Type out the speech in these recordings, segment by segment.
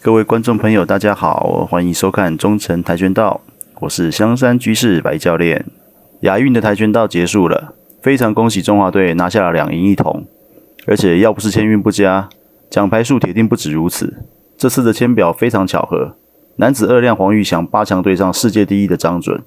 各位观众朋友，大家好，欢迎收看中诚跆拳道，我是香山居士白教练。亚运的跆拳道结束了，非常恭喜中华队拿下了2银1铜，而且要不是签运不佳，奖牌数铁定不止如此。这次的签表非常巧合，男子2量黄玉祥8强对上世界第一的张准，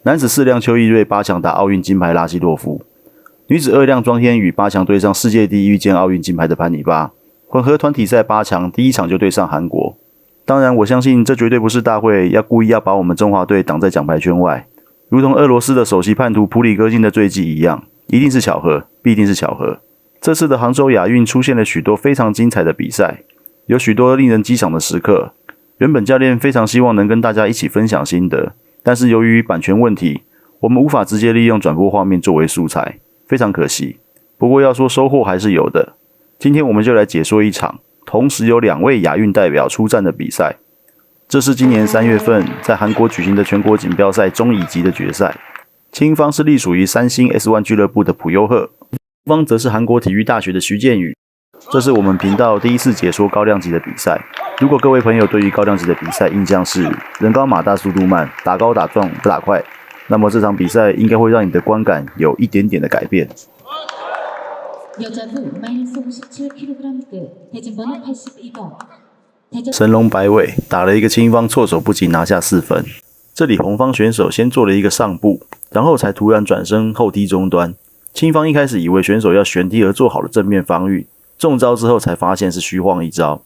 男子4量邱义瑞8强打奥运金牌拉希洛夫，女子2量庄天宇8强对上世界第一遇见奥运金牌的潘妮巴。混合团体赛8强，第一场就对上韩国。当然，我相信这绝对不是大会故意要把我们中华队挡在奖牌圈外，如同俄罗斯的首席叛徒普里戈金的坠机一样，一定是巧合，必定是巧合。这次的杭州亚运出现了许多非常精彩的比赛，有许多令人激赏的时刻。原本教练非常希望能跟大家一起分享心得，但是由于版权问题，我们无法直接利用转播画面作为素材，非常可惜。不过要说收获还是有的。今天我们就来解说一场同时有2位亚运代表出战的比赛。这是今年3月份在韩国举行的全国锦标赛中乙级的决赛。青方是隶属于三星 S1 俱乐部的朴优赫，红方则是韩国体育大学的徐建宇。这是我们频道第一次解说高量级的比赛。如果各位朋友对于高量级的比赛印象是人高马大速度慢，打高打壮不打快，那么这场比赛应该会让你的观感有一点点的改变。神龙摆尾，打了一个青方措手不及拿下4分。这里红方选手先做了一个上步，然后才突然转身后踢中端。青方一开始以为选手要旋踢而做好了正面防御，中招之后才发现是虚晃一招。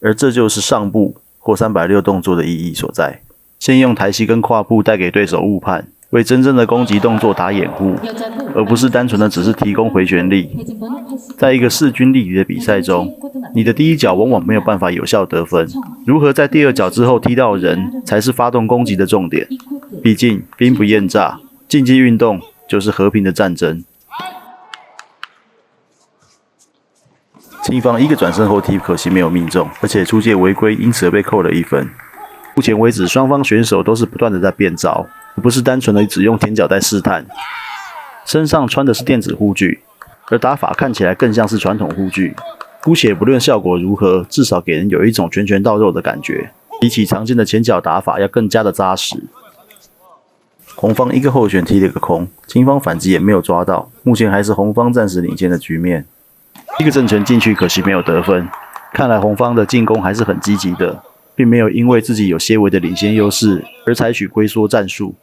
而这就是上步或360动作的意义所在。先用抬膝跟跨步带给对手误判，为真正的攻击动作打掩护，而不是单纯的只是提供回旋力。在一个势均力敌的比赛中，你的第一脚往往没有办法有效得分，如何在第2脚之后踢到人，才是发动攻击的重点。毕竟兵不厌诈，竞技运动就是和平的战争。青方一个转身后踢可惜没有命中，而且出界违规，因此而被扣了1分。目前为止，双方选手都是不断的在变招，而不是单纯的只用舔脚在试探。身上穿的是电子护具，而打法看起来更像是传统护具。姑且不论效果如何，至少给人有一种拳拳到肉的感觉，比起常见的前脚打法要更加的扎实。红方一个后旋踢了个空，青方反击也没有抓到，目前还是红方暂时领先的局面。一个正拳进去，可惜没有得分。看来红方的进攻还是很积极的，并没有因为自己有些微的领先优势而采取龟缩战术。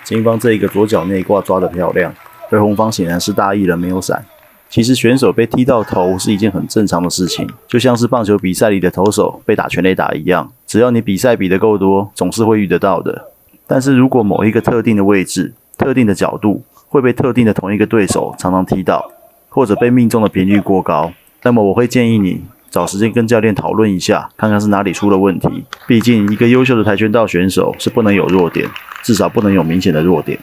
青方这一个左脚内挂抓得漂亮，而红方显然是大意了没有闪。其实选手被踢到头是一件很正常的事情，就像是棒球比赛里的投手被打全垒打一样，只要你比赛比得够多，总是会遇得到的。但是如果某一个特定的位置、特定的角度会被特定的同一个对手常常踢到，或者被命中的频率过高，那么我会建议你找时间跟教练讨论一下，看看是哪里出了问题。毕竟一个优秀的跆拳道选手是不能有弱点，至少不能有明显的弱点。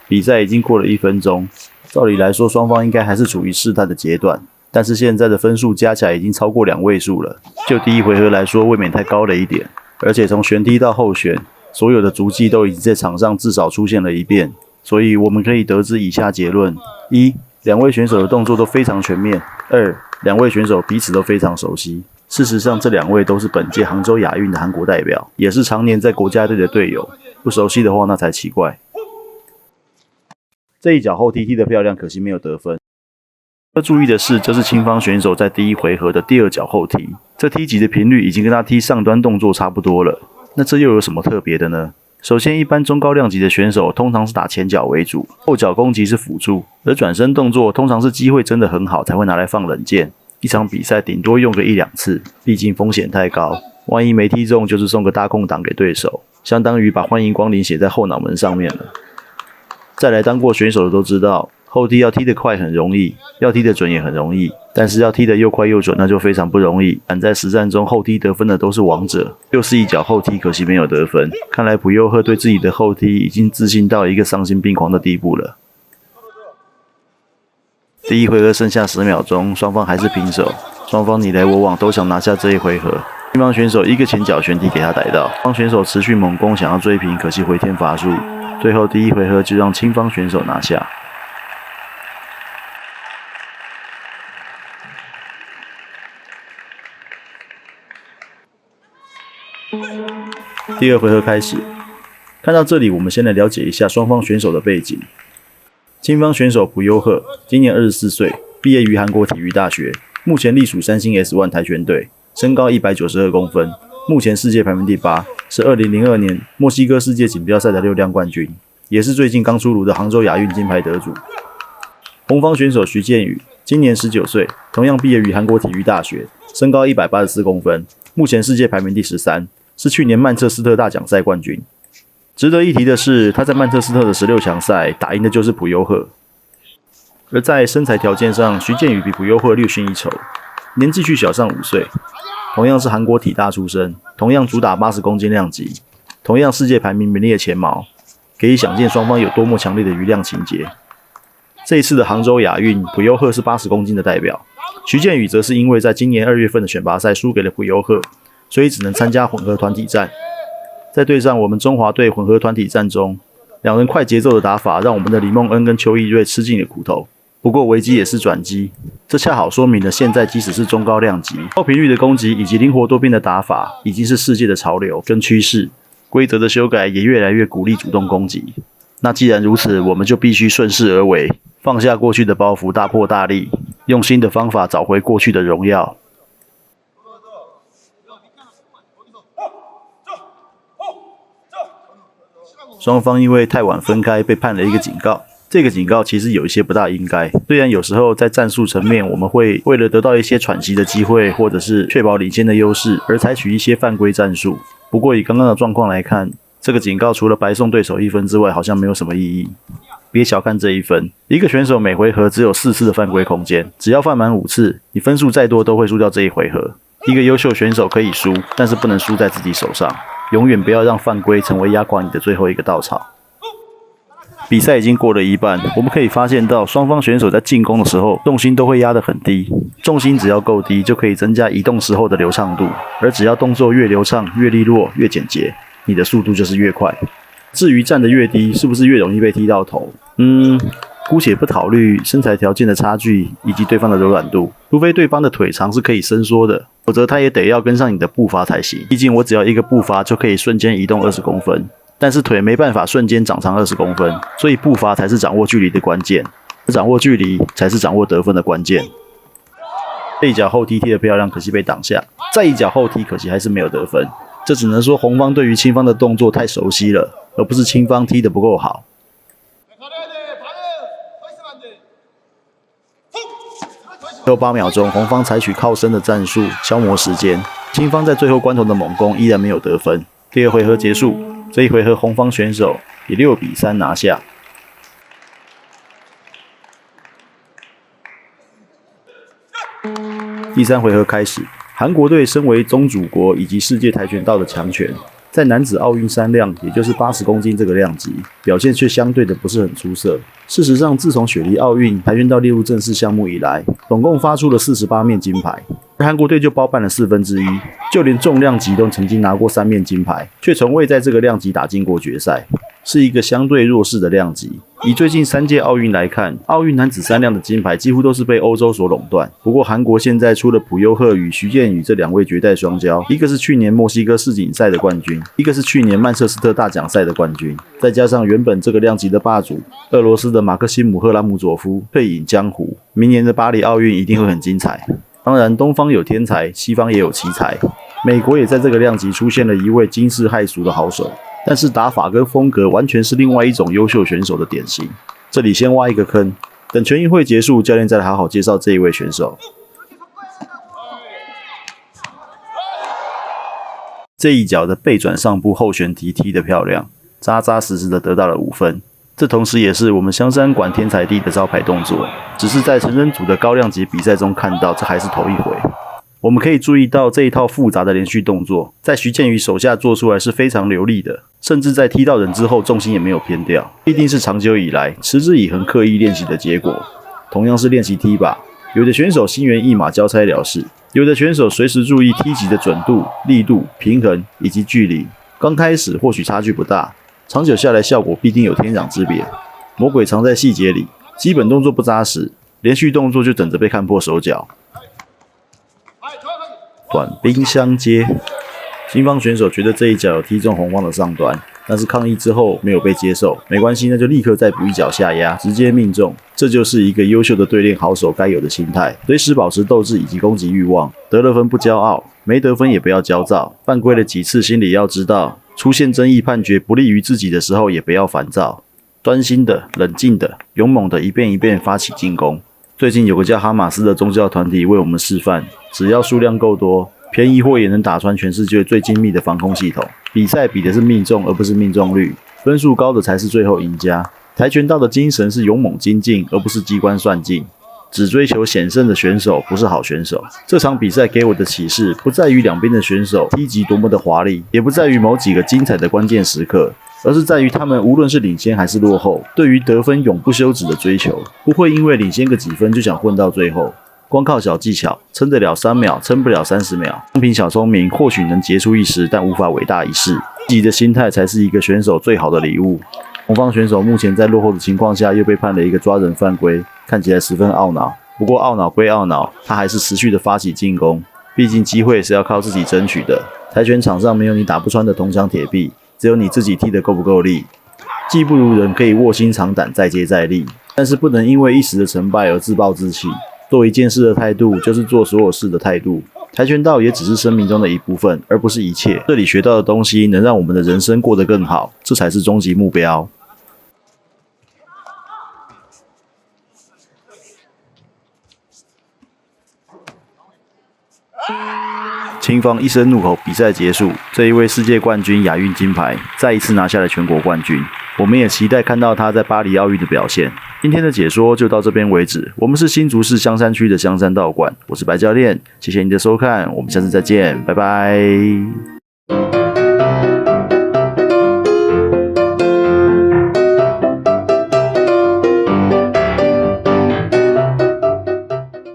比赛已经过了1分钟，照理来说双方应该还是处于试探的阶段，但是现在的分数加起来已经超过2位数了，就第一回合来说未免太高了一点。而且从旋踢到后旋，所有的足迹都已经在场上至少出现了1遍，所以我们可以得知以下结论：1. 2位选手的动作都非常全面； 2. 2位选手彼此都非常熟悉。事实上，这2位都是本届杭州亚运的韩国代表，也是常年在国家队的队友，不熟悉的话那才奇怪。这一脚后踢踢得漂亮，可惜没有得分。要注意的是，这是青方选手在第1回合的第2脚后踢，这踢击的频率已经跟他踢上端动作差不多了。那这又有什么特别的呢？首先，一般中高量级的选手通常是打前脚为主，后脚攻击是辅助，而转身动作通常是机会真的很好才会拿来放冷箭。一场比赛顶多用个1-2次，毕竟风险太高，万一没踢中就是送个大空档给对手，相当于把欢迎光临写在后脑门上面了。再来，当过选手的都知道，后踢要踢得快很容易，要踢得准也很容易，但是要踢得又快又准那就非常不容易。但在实战中后踢得分的都是王者，又是一脚后踢，可惜没有得分。看来朴优赫对自己的后踢已经自信到一个丧心病狂的地步了。第1回合剩下10秒钟，双方还是平手，双方你来我往，都想拿下这一回合。青方选手一个前脚旋踢给他逮到，方选手持续猛攻想要追平，可惜回天乏术。最后第1回合就让青方选手拿下。第二回合开始。看到这里，我们先来了解一下双方选手的背景。青方选手朴优赫，今年24岁，毕业于韩国体育大学，目前隶属三星 S1 跆拳队，身高192公分，目前世界排名第8，是2002年墨西哥世界锦标赛的6量冠军，也是最近刚出炉的杭州亚运金牌得主。红方选手徐建宇，今年19岁，同样毕业于韩国体育大学，身高184公分，目前世界排名第13，是去年曼彻斯特大奖赛冠军。值得一提的是，他在曼彻斯特的16强赛打赢的就是朴优赫。而在身材条件上，徐建宇比朴优赫略逊一筹，年纪却小上5岁。同样是韩国体大出身，同样主打80公斤量级，同样世界排名名列前茅，可以想见双方有多么强烈的余量情节。这一次的杭州亚运，朴优赫是80公斤的代表，徐建宇则是因为在今年2月份的选拔赛输给了朴优赫，所以只能参加混合团体战。在对上我们中华队混合团体战中，两人快节奏的打法让我们的李梦恩跟邱义瑞吃尽了苦头。不过危机也是转机，这恰好说明了现在即使是中高量级，高频率的攻击以及灵活多变的打法已经是世界的潮流跟趋势。规则的修改也越来越鼓励主动攻击。那既然如此，我们就必须顺势而为，放下过去的包袱，大破大立，用新的方法找回过去的荣耀。双方因为太晚分开被判了一个警告，这个警告其实有一些不大应该。虽然有时候在战术层面我们会为了得到一些喘息的机会，或者是确保领先的优势而采取一些犯规战术，不过以刚刚的状况来看，这个警告除了白送对手1分之外好像没有什么意义。别小看这1分，一个选手每回合只有4次的犯规空间，只要犯满5次，你分数再多都会输掉这一回合。一个优秀选手可以输，但是不能输在自己手上，永远不要让犯规成为压垮你的最后一个稻草。比赛已经过了一半，我们可以发现到双方选手在进攻的时候重心都会压得很低，重心只要够低就可以增加移动时候的流畅度，而只要动作越流畅、越利落、越简洁，你的速度就是越快。至于站得越低，是不是越容易被踢到头？姑且不考虑身材条件的差距以及对方的柔软度，除非对方的腿长是可以伸缩的，否则他也得要跟上你的步伐才行。毕竟我只要一个步伐就可以瞬间移动20公分，但是腿没办法瞬间长长20公分，所以步伐才是掌握距离的关键，而掌握距离才是掌握得分的关键。这一脚后踢踢得漂亮，可惜被挡下；再一脚后踢，可惜还是没有得分。这只能说红方对于青方的动作太熟悉了，而不是青方踢得不够好。最后8秒钟，红方采取靠身的战术消磨时间，青方在最后关头的猛攻依然没有得分。第二回合结束，这一回合红方选手以6比3拿下。第3回合开始，韩国队身为宗主国以及世界跆拳道的强权，在男子奥运3量，也就是80公斤这个量级，表现却相对的不是很出色。事实上，自从雪梨奥运跆拳道列入正式项目以来，总共发出了48面金牌，而韩国队就包办了1/4，就连重量级都曾经拿过3面金牌，却从未在这个量级打进过决赛，是一个相对弱势的量级。以最近3届奥运来看，奥运男子3量的金牌几乎都是被欧洲所垄断。不过韩国现在出了朴优赫与徐建宇这2位绝代双骄，一个是去年墨西哥世锦赛的冠军，一个是去年曼彻斯特大奖赛的冠军，再加上原本这个量级的霸主俄罗斯的马克西姆·赫拉姆佐夫退隐江湖，明年的巴黎奥运一定会很精彩。当然，东方有天才，西方也有奇才，美国也在这个量级出现了一位惊世骇俗的好手。但是打法跟风格完全是另外一种优秀选手的典型。这里先挖一个坑，等全运会结束，教练再来好好介绍这一位选手。这一脚的背转上步后旋踢踢得漂亮，扎扎实实的得到了5分。这同时也是我们香山馆天才地的招牌动作，只是在成人组的高量级比赛中看到，这还是头一回。我们可以注意到这一套复杂的连续动作，在徐建宇手下做出来是非常流利的，甚至在踢到人之后重心也没有偏掉，必定是长久以来持之以恒刻意练习的结果。同样是练习踢法，有的选手心猿意马交差了事，有的选手随时注意踢击的准度、力度、平衡以及距离。刚开始或许差距不大，长久下来效果必定有天壤之别。魔鬼藏在细节里，基本动作不扎实，连续动作就等着被看破手脚。短兵相接，金方选手觉得这一脚有踢中红方的上端，但是抗议之后没有被接受，没关系，那就立刻再补一脚下压，直接命中。这就是一个优秀的对练好手该有的心态，随时保持斗志以及攻击欲望。得了分不骄傲，没得分也不要焦躁。犯规了几次，心里要知道，出现争议判决不利于自己的时候，也不要烦躁，专心的、冷静的、勇猛的一遍一遍发起进攻。最近有个叫哈马斯的宗教团体为我们示范，只要数量够多，便宜货也能打穿全世界最精密的防空系统。比赛比的是命中，而不是命中率，分数高的才是最后赢家。跆拳道的精神是勇猛精进，而不是机关算尽。只追求险胜的选手不是好选手。这场比赛给我的启示，不在于两边的选手踢击多么的华丽，也不在于某几个精彩的关键时刻，而是在于他们无论是领先还是落后，对于得分永不休止的追求，不会因为领先个几分就想混到最后。光靠小技巧，撑得了3秒，撑不了30秒。光凭小聪明，或许能杰出一时，但无法伟大一世。积极的心态才是一个选手最好的礼物。红方选手目前在落后的情况下，又被判了一个抓人犯规，看起来十分懊恼。不过懊恼归懊恼，他还是持续的发起进攻，毕竟机会是要靠自己争取的。跆拳场上没有你打不穿的铜墙铁壁，只有你自己踢得够不够力。技不如人可以卧薪尝胆，再接再厉，但是不能因为一时的成败而自暴自弃。做一件事的态度，就是做所有事的态度。跆拳道也只是生命中的一部分，而不是一切。这里学到的东西能让我们的人生过得更好，这才是终极目标。青方一声怒吼，比赛结束。这一位世界冠军亚运金牌，再一次拿下了全国冠军。我们也期待看到他在巴黎奥运的表现。今天的解说就到这边为止。我们是新竹市香山区的香山道馆，我是白教练，谢谢你的收看，我们下次再见，拜拜。